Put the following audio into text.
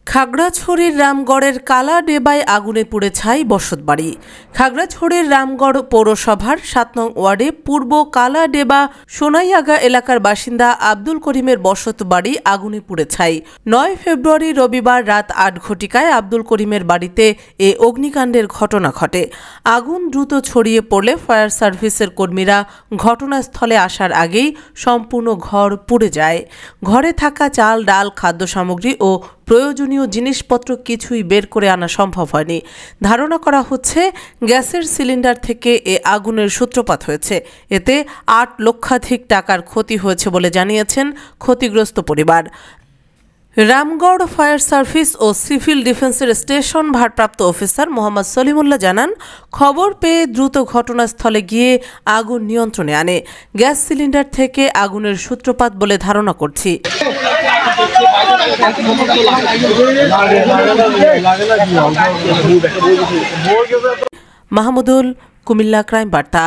খাগড়াছড়ির রামগড়ের কালা ডেবায় আগুনে পুড়ে ছাই বসতবাড়ি। খাগড়াছড়ির রামগড় পৌরসভার ৭ নং ওয়ার্ডে পূর্ব কালা ডেবা সোনাইয়াগা এলাকার বাসিন্দা আব্দুল করিমের বসতবাড়ি আগুনে পুড়ে ছাই। ৯ ফেব্রুয়ারি রবিবার রাত ৮ ঘটিকায় আব্দুল করিমের বাড়িতে এ অগ্নিকাণ্ডের ঘটনা ঘটে। আগুন দ্রুত ছড়িয়ে পড়লে ফায়ার সার্ভিসের কর্মীরা ঘটনাস্থলে আসার আগেই সম্পূর্ণ ঘর পুড়ে যায়। ঘরে থাকা চাল, ডাল, খাদ্য সামগ্রী ও প্রয়োজনীয় জিনিসপত্র কিছুই বের করে আনা সম্ভব হয়নি। ধারণা করা হচ্ছে গ্যাসের সিলিন্ডার থেকে এ আগুনের সূত্রপাত হয়েছে। এতে ৮ লক্ষাধিক টাকার ক্ষতি হয়েছে বলে জানিয়েছেন ক্ষতিগ্রস্ত পরিবার। রামগড় ফায়ার সার্ভিস ও সিভিল ডিফেন্সের স্টেশন ভারপ্রাপ্ত অফিসার মোহাম্মদ সলিমুল্লাহ জানান, খবর পেয়ে দ্রুত ঘটনাস্থলে গিয়ে আগুন নিয়ন্ত্রণে আনে। গ্যাস সিলিন্ডার থেকে আগুনের সূত্রপাত বলে ধারণা করছি। মাহমুদুল, কুমিল্লা ক্রাইম বার্তা।